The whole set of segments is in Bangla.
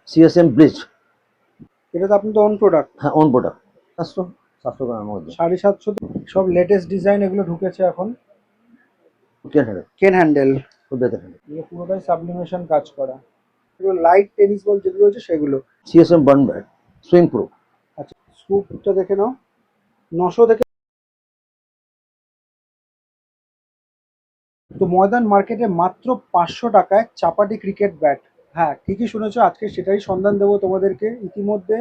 CSM bleach. এটা তো আপনি তো অন প্রোডাক্ট। হ্যাঁ, অন প্রোডাক্ট। 700 গ্রামের মধ্যে। 750 সব লেটেস্ট ডিজাইন এগুলো ঢুকেছে এখন। কেন হ্যান্ডেল, কেন হ্যান্ডেল, খুব বেটার হ্যান্ডেল। এগুলো পুরোটাই সাবলিমেশন কাজ করা। এগুলো লাইট টেনিস বল যেগুলো রয়েছে সেগুলো। CSM burn bat swing pro. আচ্ছা, স্কুপটা দেখে নাও। 900 থেকে। তো ময়দান মার্কেটে মাত্র 500 টাকায় চাপাটি ক্রিকেট ব্যাট। হ্যাঁ, ঠিকই শুনেছো, আজকে সেটাই সন্ধান দেবো তোমাদেরকে। ইতিমধ্যে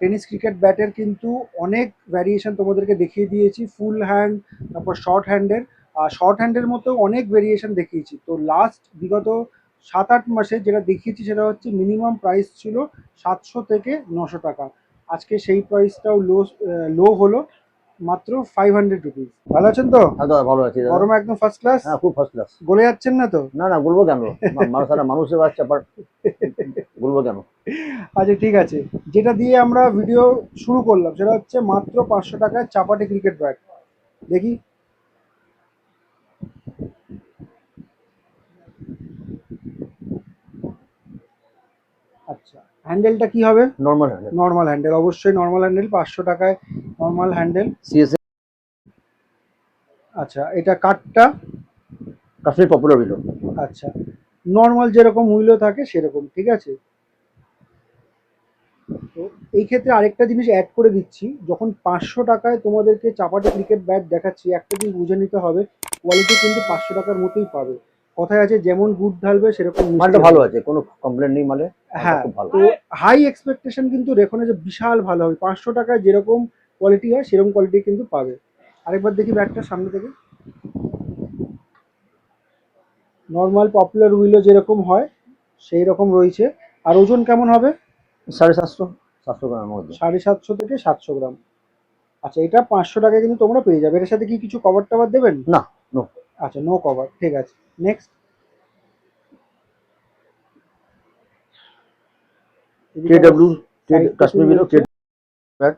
টেনিস ক্রিকেট ব্যাটের কিন্তু অনেক ভ্যারিয়েশন তোমাদেরকে দেখিয়ে দিয়েছি, ফুল হ্যান্ড, তারপর শর্ট হ্যান্ডের। শর্ট হ্যান্ডের মতো অনেক ভেরিয়েশন দেখিয়েছি। তো লাস্ট বিগত 7-8 মাসে যেটা দেখিয়েছি সেটা হচ্ছে মিনিমাম প্রাইস ছিল 700 থেকে 900 টাকা। আজকে সেই প্রাইসটাও লো হলো মাত্র 500 রুপিস। ভালো আছেন তো? হ্যাঁ দাদা, ভালো আছি দাদা। গরমে একদম ফার্স্ট ক্লাস। হ্যাঁ, খুব ফার্স্ট ক্লাস। গলে যাচ্ছেন না তো? না না, বলবো কেন? মানুষের বাচ্চা বলবো কেন? আচ্ছা ঠিক আছে, যেটা দিয়ে আমরা ভিডিও শুরু করলাম সেটা হচ্ছে মাত্র 500 টাকায় চাপাটি ক্রিকেট ব্যাট। দেখি। আচ্ছা, হ্যান্ডেলটা কি হবে? Normal handle. নর্মাল হ্যান্ডেল, অবশ্যই নর্মাল হ্যান্ডেল। 500 টাকায় নর্মাল হ্যান্ডেল। সিএসএম আচ্ছা, এটা কাঠটা? Kashmir popular below. আচ্ছা, নর্মাল যেরকম মূল্য থাকে সেরকম, ঠিক আছে। তো এই ক্ষেত্রে আরেকটা জিনিস অ্যাড করে দিচ্ছি, যখন 500 টাকায় তোমাদেরকে চাপাটি ক্রিকেট ব্যাট দেখাচ্ছি, একটা জিনিস বুঝে নিতে হবে, কোয়ালিটি কিন্তু 500 টাকার মতোই পাবে। কথায় আছে যেমন গুড় ঢালবে সেরকম মিষ্টি মালটা হবে। ভালো আছে, কোনো কমপ্লেন নেই মালে। হ্যাঁ, খুব ভালো। তো হাই এক্সপেকটেশন কিন্তু রেখো না যে বিশাল ভালো হবে। 500 টাকায় যেরকম কোয়ালিটি হয় সেরকম কোয়ালিটি কিন্তু পাবে। আরেকবার দেখি ব্যাটটা সামনে থেকে। নর্মাল পপুলার উইলো যেরকম হয় সেই রকম রয়েছে। আর ওজন কেমন হবে? 750, 700 গ্রামের মধ্যে। 750 থেকে 700 গ্রাম। আচ্ছা, এটা 500 টাকায় কিন্তু তোমরা পেয়ে যাবে। এর সাথে কি কিছু কভার টাভার দেবেন? না, নো। আচ্ছা, নো কভার, ঠিক আছে। Next. KW Kashmir willow bat.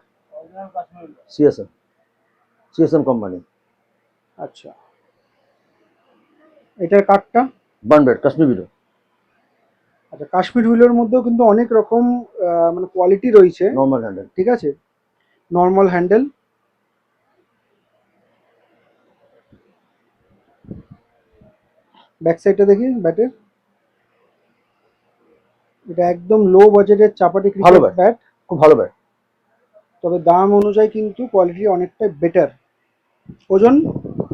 CSM, CSM company. আচ্ছা, এটার কাঠটা? Burn bat Kashmir willow. আচ্ছা, কাশ্মীর হুইলের মধ্যেও কিন্তু অনেক রকম মানে কোয়ালিটি রয়েছে। Normal handle. ঠিক আছে, নর্মাল হ্যান্ডেল। ব্যাক সাইডটা দেখি ব্যাটের। এটা একদম লো বাজেটের চাপাটি ভালো ক্রিকেট ব্যাট, ব্যাট। খুব ভালো ব্যাট। তবে দাম অনুযায়ী কিন্তু কোয়ালিটি অনেকটা বেটার। ওজন?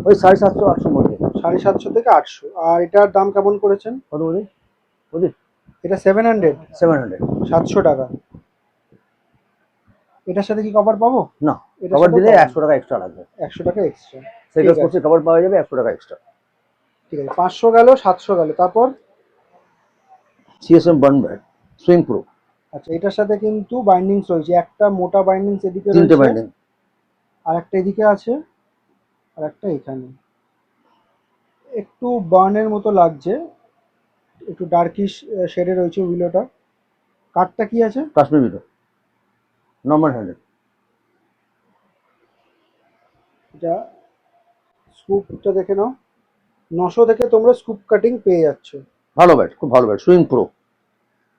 ওই 750, 800 মধ্যে। 750 থেকে 800। আর এটার দাম কেমন করেছেন? কত বলি বুঝলি? এটা 700। 700। 700 টাকা। এটার সাথে কি কভার পাবো? না, এটার কভার সাথেও দিলে পাবো। 100 টাকা এক্সট্রা লাগবে। 100 টাকা এক্সট্রা। সেকেন্ড কোর্সে কভার পাওয়া যাবে 100 টাকা এক্সট্রা। ঠিক আছে, 500 গেল, 700 গেল, তারপর? CSM burn bat swing pro. আচ্ছা, এটার সাথে কিন্তু বাইন্ডিংস রয়েছে। একটা মোটা বাইন্ডিংস এদিকে 3টে রয়েছে, বাইন্ডিং। আর একটা এদিকে আছে, আর একটা এখানে। একটু বার্নের মতো লাগছে, একটু ডার্কিশ শেডে রয়েছে উইলোটা। কাঠটা কি আছে? Kashmir below, normal handle. এটা স্কুপটা দেখে নাও। 900 থেকে তোমরা স্কুপ কাটিং পেয়ে যাচ্ছ। ভালো ব্যাট, খুব ভালো ব্যাট, সুইং প্রো।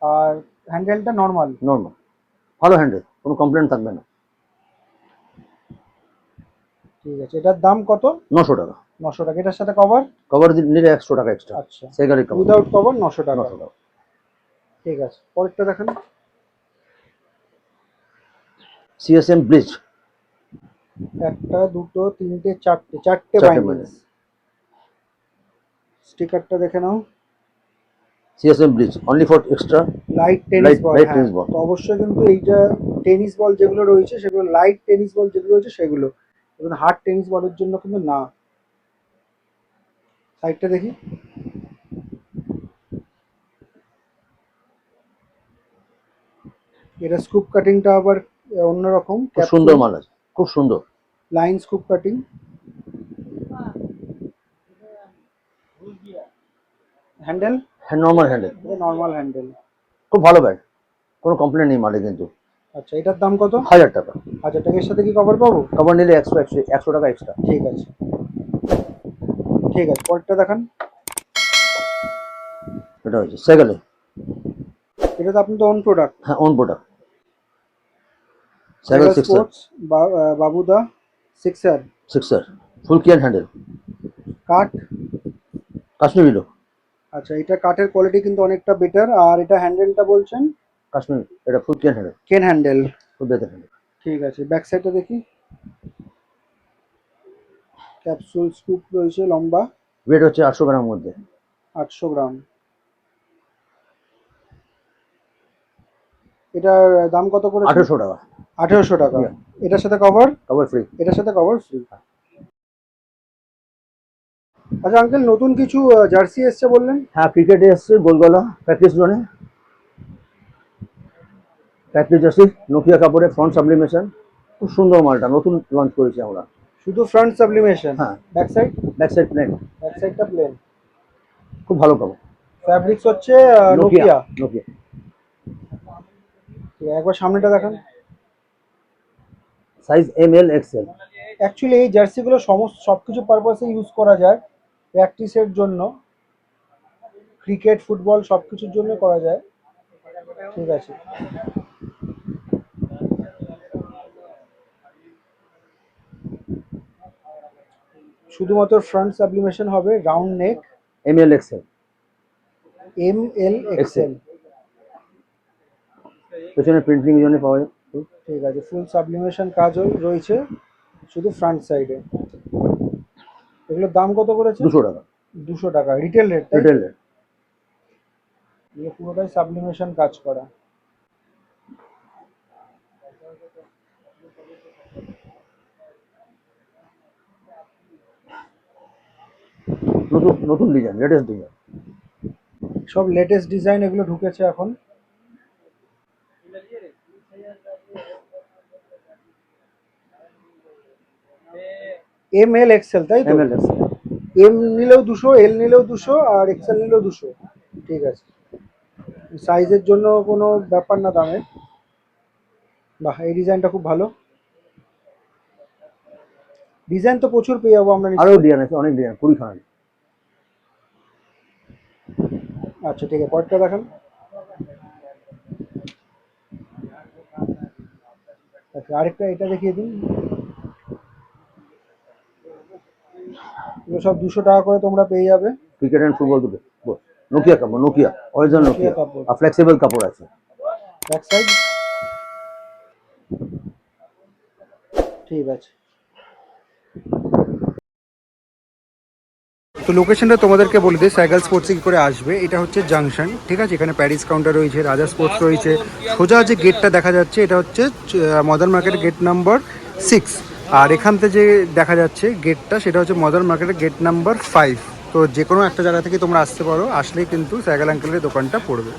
আর হ্যান্ডেলটা নর্মাল। নর্মাল, ভালো হ্যান্ডেল, কোনো কমপ্লেন থাকবে না। ঠিক আছে, এটার দাম কত? 900 টাকা। 900 টাকা। এটার সাথে কভার? কভার নিলে 100 টাকা এক্সট্রা। আচ্ছা, সেগারি কভার উইদাউট কভার 900 টাকা। 900 টাকা। ঠিক আছে, পরেরটা দেখেন। CSM bleach. একটা, দুটো, তিনটে, চারটে, চারটে 4টে বাইন্ডিংস। স্টিকারটা দেখে নাও। CSM bleach only for extra light tennis ball. Light হ্যাঁ, টেনিস বল। তো অবশ্যই কিন্তু এইটা টেনিস বল যেগুলো রয়েছে সেগুলো লাইট টেনিস বল যেগুলো রয়েছে সেগুলো, এবং হার্ড টেনিস বলের জন্য কিন্তু না। সাইডটা দেখি। এটা স্কুপ কাটিংটা আবার অন্যরকম। খুব সুন্দর মাল আছে, খুব সুন্দর। Line scoop cutting. হ্যান্ডেল? হ্যাঁ, নর্মাল হ্যান্ডেল। Normal handle. খুব ভালো ব্যাট, কোনো কমপ্লেন নেই মালে কিন্তু। আচ্ছা, এটার দাম কত? 1000 টাকা। 1000 টাকা। এর সাথে কি কভার পাবো? কভার নিলে 100 টাকা এক্সট্রা। ঠিক আছে, ঠিক আছে, পরেরটা দেখান। এটা হচ্ছে সেগালে। এটা তো আপনাদের অন প্রোডাক্ট। হ্যাঁ, own product. Cycle sixer. Sports বাবুদা sixer. Sixer full care handle, কাঠ। কাশ্মীরি লোক। আচ্ছা, এটা কাঠের কোয়ালিটি কিন্তু অনেকটা বেটার। আর এটা হ্যান্ডেলটা বলছেন কাশ্মীরি, এটা ফুল কেয়ার হ্যান্ডেল, কেন হ্যান্ডেল। ফুল বেতার হ্যান্ডেল। ঠিক আছে, ব্যাক সাইডটা দেখি। ক্যাপসুল স্কুপ রয়েছে লম্বা। ওয়েট হচ্ছে 800 গ্রামের মধ্যে। 800 গ্রাম। এটার দাম কত করে? 1800 টাকা। 1800 টাকা। Yeah. এটার সাথে কভার? Cover free. এটার সাথে কভার ফ্রি। আচ্ছা আঙ্কেল, নতুন কিছু জার্সি এসছে বললেন? হ্যাঁ, ক্রিকেটে এসছে গোলগলা প্র্যাকটিস জোনে। প্র্যাকটিস জার্সি নোকিয়া কাপড়ে, ফ্রন্ট সাবলিমেশন, খুব সুন্দর মালটা, নতুন লঞ্চ করেছি আমরা। শুধু ফ্রন্ট সাবলিমেশন? হ্যাঁ। Back side? Back side plane. Back সাইডটা প্লেন। খুব ভালো কাপড়। ফ্যাব্রিক্স হচ্ছে নোকিয়া। নোকিয়া। একবার সামনেটা দেখান। Size ML XL। অ্যাকচুয়ালি এই জার্সিগুলো সবকিছু পারপাসে ইউজ করা যায়। প্র্যাকটিসের জন্য, ক্রিকেট, ফুটবল সব কিছুর জন্য করা যায়। ঠিক আছে। শুধুমাত্র ফ্রন্ট সাবলিমেশন হবে, round neck. ML XL। ML XL। পেছনে প্রিন্টিং জন্য পাওয়া যায়। ঠিক আছে, ফুল সাবলিমেশন কাজ রয়েছে শুধু ফ্রন্ট সাইডে। এগুলোর দাম কত করেছে? 200 টাকা। 200 টাকা রিটেল রেট। Retail rate. এগুলো পুরোটাই সাবলিমেশন কাজ করা। নতুন নতুন ডিজাইন, লেটেস্ট ডিজাইন। সব লেটেস্ট ডিজাইন এগুলো ঢুকেছে এখন। ML XL তাই তো? ML XL। M নিলেও 200, L নিলেও 200, আর XL নিলেও 200। ঠিক আছে, সাইজের জন্য কোনো ব্যাপার না দামের। বাহ, এই ডিজাইনটা খুব ভালো। ডিজাইন তো প্রচুর পেয়ে যাবো আমরা। আরও ডিজাইন আছে, অনেক ডিজাইন, 20 খানা। আচ্ছা ঠিক আছে, পরেরটা দেখান। আচ্ছা, আরেকটা এটা দেখিয়ে দিন। এগুলো সব 200 টাকা করে তোমরা পেয়ে যাবে। ক্রিকেট অ্যান্ড ফুটবল দুটো। নোকিয়া কাপড়, নোকিয়া অরিজিনাল নোকিয়া কাপড়। আর ফ্লেক্সিবল কাপড় আছে। Back side. ঠিক আছে। তো লোকেশনটা তোমাদেরকে বলে দিই, সাইকেল স্পোর্টসে কী করে আসবে। এটা হচ্ছে জাংশন, ঠিক আছে। এখানে প্যারিস কাউন্টার রয়েছে, রাজা স্পোর্টস রয়েছে। সোজা যে গেটটা দেখা যাচ্ছে এটা হচ্ছে মডার্ন মার্কেট গেট নাম্বার 6। আর এখান থেকে যে দেখা যাচ্ছে গেটটা, সেটা হচ্ছে মডার্ন মার্কেটের গেট নাম্বার 5। তো যে কোনো একটা জায়গা থেকে তোমরা আসতে পারো, আসলেই কিন্তু সাইকেল আঙ্কেলের দোকানটা পড়বে।